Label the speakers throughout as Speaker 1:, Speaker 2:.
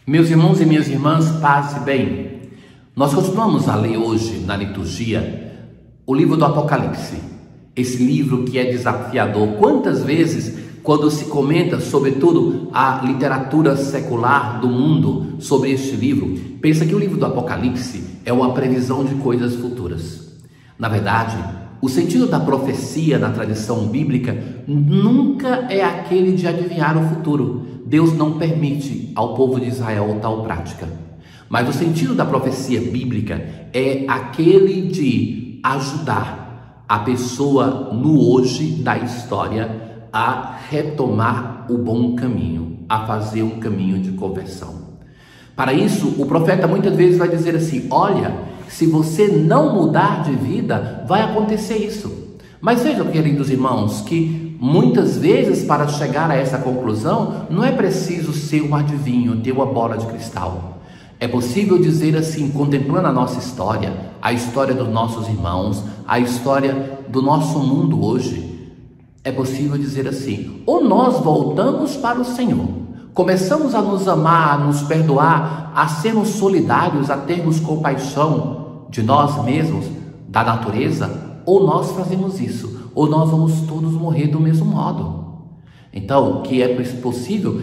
Speaker 1: Meus irmãos e minhas irmãs, paz e bem. Nós continuamos a ler hoje na liturgia o livro do Apocalipse, esse livro que é desafiador. Quantas vezes, quando se comenta, sobretudo a literatura secular do mundo, sobre este livro, pensa que o livro do Apocalipse é uma previsão de coisas futuras. Na verdade, o sentido da profecia na tradição bíblica nunca é aquele de adivinhar o futuro. Deus não permite ao povo de Israel tal prática. Mas o sentido da profecia bíblica é aquele de ajudar a pessoa no hoje da história a retomar o bom caminho, a fazer um caminho de conversão. Para isso, o profeta muitas vezes vai dizer assim: olha, se você não mudar de vida, vai acontecer isso. Mas vejam, queridos irmãos, que muitas vezes para chegar a essa conclusão, não é preciso ser um adivinho, ter uma bola de cristal. É possível dizer assim, contemplando a nossa história, a história dos nossos irmãos, a história do nosso mundo hoje, é possível dizer assim: ou nós voltamos para o Senhor, começamos a nos amar, a nos perdoar, a sermos solidários, a termos compaixão de nós mesmos, da natureza, ou nós fazemos isso, ou nós vamos todos morrer do mesmo modo. Então, que é possível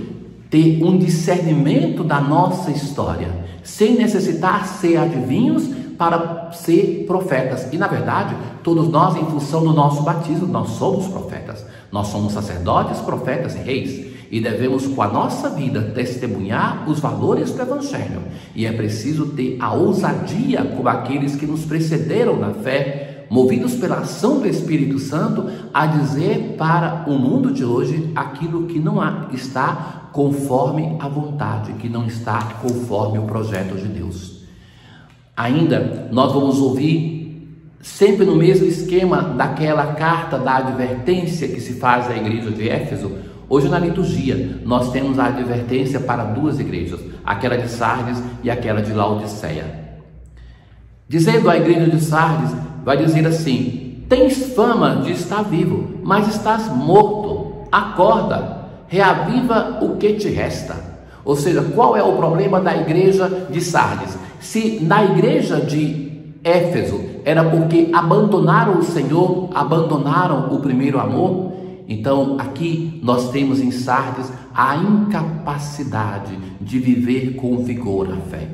Speaker 1: ter um discernimento da nossa história, sem necessitar ser adivinhos para ser profetas. E na verdade, todos nós, em função do nosso batismo, nós somos profetas. Nós somos sacerdotes, profetas e reis. E devemos, com a nossa vida, testemunhar os valores do Evangelho. E é preciso ter a ousadia como aqueles que nos precederam na fé, movidos pela ação do Espírito Santo, a dizer para o mundo de hoje aquilo que não está conforme a vontade, que não está conforme o projeto de Deus. Ainda nós vamos ouvir, sempre no mesmo esquema daquela carta da advertência que se faz à igreja de Éfeso. Hoje na liturgia nós temos a advertência para duas igrejas, aquela de Sardes e aquela de Laodiceia. Dizendo à igreja de Sardes, vai dizer assim: tens fama de estar vivo, mas estás morto. Acorda, reaviva o que te resta. Ou seja, qual é o problema da igreja de Sardes? Se na igreja de Éfeso era porque abandonaram o Senhor, abandonaram o primeiro amor, então aqui nós temos em Sardes a incapacidade de viver com vigor a fé.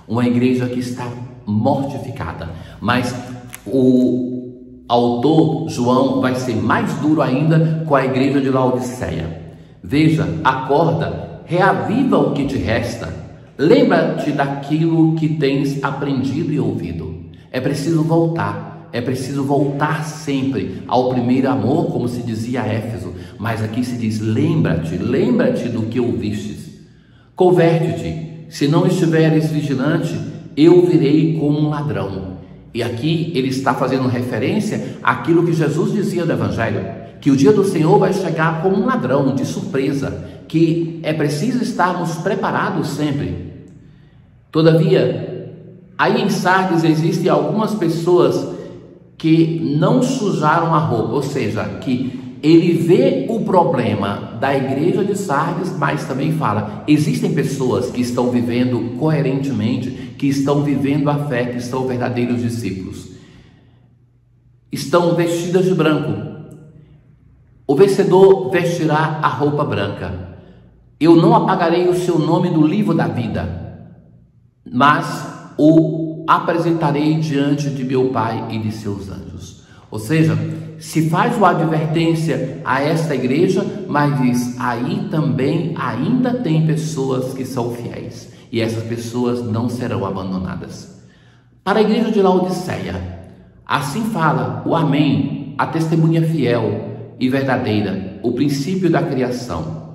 Speaker 1: Uma igreja que está mortificada. Mas o autor João vai ser mais duro ainda com a igreja de Laodiceia. Veja, acorda, reaviva o que te resta, lembra-te daquilo que tens aprendido e ouvido. É preciso voltar sempre ao primeiro amor, como se dizia a Éfeso, mas aqui se diz: lembra-te do que ouvistes, converte-te, se não estiveres vigilante, eu virei como um ladrão. E aqui ele está fazendo referência àquilo que Jesus dizia no Evangelho, que o dia do Senhor vai chegar como um ladrão, de surpresa, que é preciso estarmos preparados sempre. Todavia, aí em Sardes existem algumas pessoas que não sujaram a roupa, ou seja, que ele vê o problema da igreja de Sardes, mas também fala: existem pessoas que estão vivendo coerentemente, que estão vivendo a fé, que são verdadeiros discípulos. Estão vestidas de branco. O vencedor vestirá a roupa branca. Eu não apagarei o seu nome do livro da vida, mas o apresentarei diante de meu Pai e de seus anjos. Ou seja, se faz uma advertência a esta igreja, mas diz: aí também ainda tem pessoas que são fiéis, e essas pessoas não serão abandonadas. Para a igreja de Laodiceia, assim fala o Amém, a testemunha fiel e verdadeira, o princípio da criação.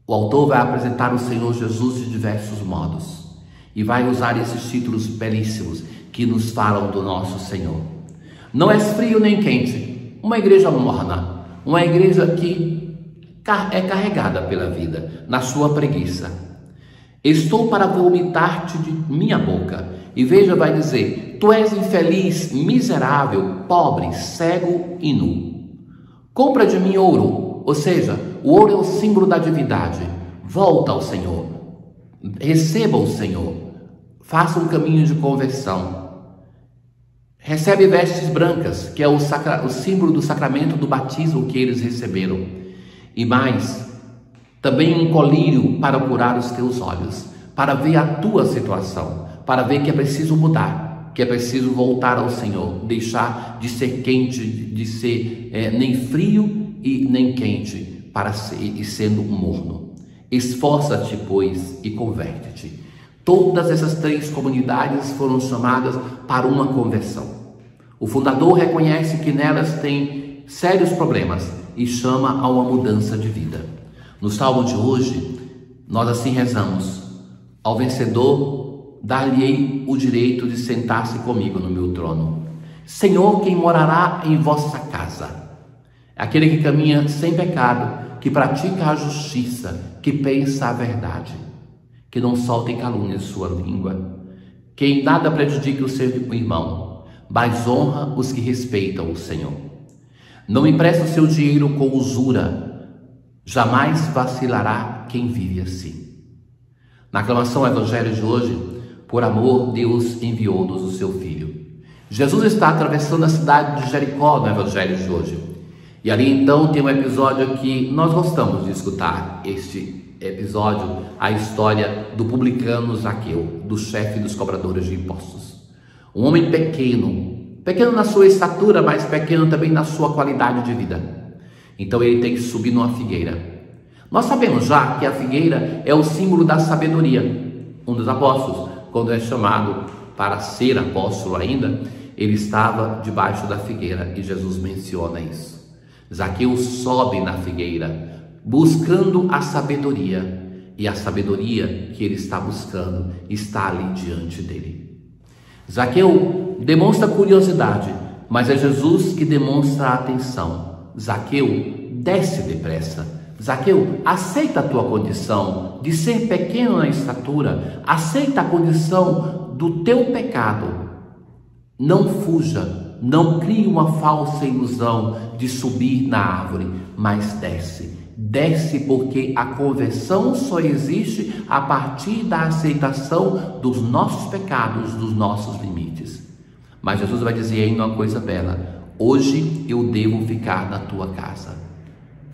Speaker 1: O autor vai apresentar o Senhor Jesus de diversos modos e vai usar esses títulos belíssimos que nos falam do nosso Senhor. Não és frio nem quente, uma igreja morna, uma igreja que é carregada pela vida, na sua preguiça. Estou para vomitar-te de minha boca. E veja, vai dizer: tu és infeliz, miserável, pobre, cego e nu. Compra de mim ouro, ou seja, o ouro é o símbolo da divindade. Volta ao Senhor. receba o Senhor, faça um caminho de conversão. Recebe vestes brancas, que é o símbolo do sacramento do batismo que eles receberam. E mais, também um colírio para curar os teus olhos, para ver a tua situação, para ver que é preciso mudar, que é preciso voltar ao Senhor, deixar de ser quente, de ser nem frio e nem quente, para ser e sendo morno. Esforça-te, pois, e converte-te. Todas essas 3 comunidades foram chamadas para uma conversão. O fundador reconhece que nelas tem sérios problemas e chama a uma mudança de vida. No salmo de hoje, nós assim rezamos: ao vencedor, dar-lhe-ei o direito de sentar-se comigo no meu trono. Senhor, quem morará em vossa casa? Aquele que caminha sem pecado, que pratica a justiça, que pensa a verdade, que não solta em calúnia sua língua, que em nada prejudique o seu irmão, mas honra os que respeitam o Senhor. Não empresta o seu dinheiro com usura, jamais vacilará quem vive assim. Na aclamação ao Evangelho de hoje, por amor, Deus enviou-nos o seu Filho. Jesus está atravessando a cidade de Jericó no Evangelho de hoje. E ali então tem um episódio que nós gostamos de escutar. Este episódio, a história do publicano Zaqueu, do chefe dos cobradores de impostos. Um homem pequeno na sua estatura, mas pequeno também na sua qualidade de vida. Então ele tem que subir numa figueira. Nós sabemos já que a figueira é o símbolo da sabedoria. Um dos apóstolos, quando é chamado para ser apóstolo ainda, ele estava debaixo da figueira e Jesus menciona isso. Zaqueu sobe na figueira, buscando a sabedoria, e a sabedoria que ele está buscando está ali diante dele. Zaqueu demonstra curiosidade, mas é Jesus que demonstra a atenção. Zaqueu, desce depressa. Zaqueu, aceita a tua condição de ser pequeno na estatura, aceita a condição do teu pecado. Não fuja, não crie uma falsa ilusão de subir na árvore, mas desce. Desce, porque a conversão só existe a partir da aceitação dos nossos pecados, dos nossos limites. Mas Jesus vai dizer ainda uma coisa bela: hoje eu devo ficar na tua casa.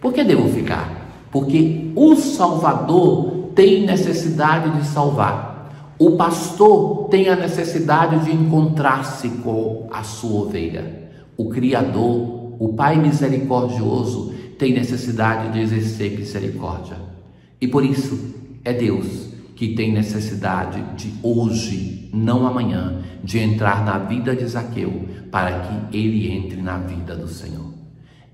Speaker 1: Por que devo ficar? Porque o Salvador tem necessidade de salvar. O pastor tem a necessidade de encontrar-se com a sua ovelha. O Criador, o Pai misericordioso, tem necessidade de exercer misericórdia. E por isso é Deus que tem necessidade de hoje, não amanhã, de entrar na vida de Zaqueu, para que ele entre na vida do Senhor.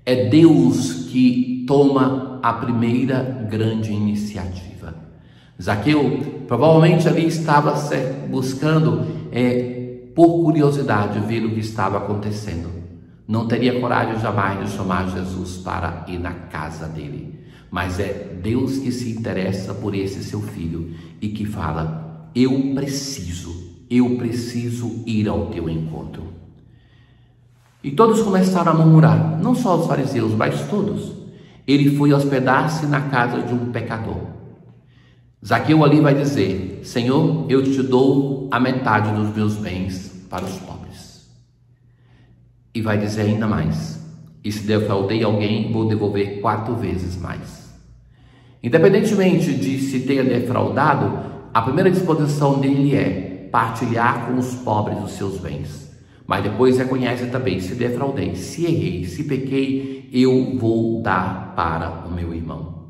Speaker 1: É Deus que toma a primeira grande iniciativa. Zaqueu provavelmente ali estava buscando por curiosidade ver o que estava acontecendo. Não teria coragem jamais de chamar Jesus para ir na casa dele. Mas é Deus que se interessa por esse seu filho e que fala: eu preciso ir ao teu encontro. E todos começaram a murmurar, não só os fariseus, mas todos. Ele foi hospedar-se na casa de um pecador. Zaqueu ali vai dizer: Senhor, eu te dou a metade dos meus bens para os pobres. E vai dizer ainda mais: e se defraudei alguém, vou devolver 4 vezes mais. Independentemente de se ter defraudado, a primeira disposição dele é partilhar com os pobres os seus bens. Mas depois reconhece também: se defraudei, se errei, se pequei, eu vou dar para o meu irmão.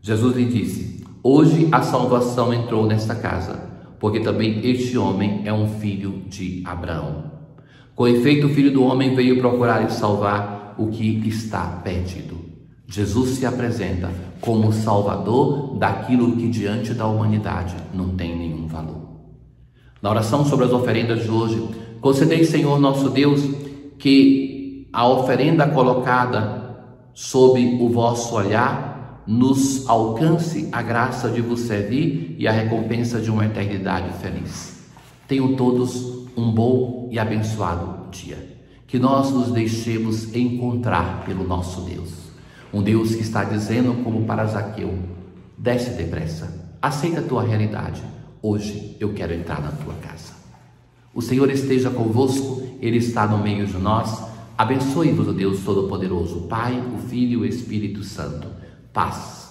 Speaker 1: Jesus lhe disse: hoje a salvação entrou nesta casa, porque também este homem é um filho de Abraão. Com efeito, o Filho do Homem veio procurar e salvar o que está perdido. Jesus se apresenta como o Salvador daquilo que diante da humanidade não tem nenhum valor. Na oração sobre as oferendas de hoje, concedei, Senhor nosso Deus, que a oferenda colocada sob o vosso olhar nos alcance a graça de vos servir e a recompensa de uma eternidade feliz. Tenham todos um bom e abençoado dia. Que nós nos deixemos encontrar pelo nosso Deus. Um Deus que está dizendo, como para Zaqueu: desce depressa, aceita a tua realidade. Hoje eu quero entrar na tua casa. O Senhor esteja convosco, Ele está no meio de nós. Abençoe-vos o Deus Todo-Poderoso, Pai, o Filho e o Espírito Santo. Paz.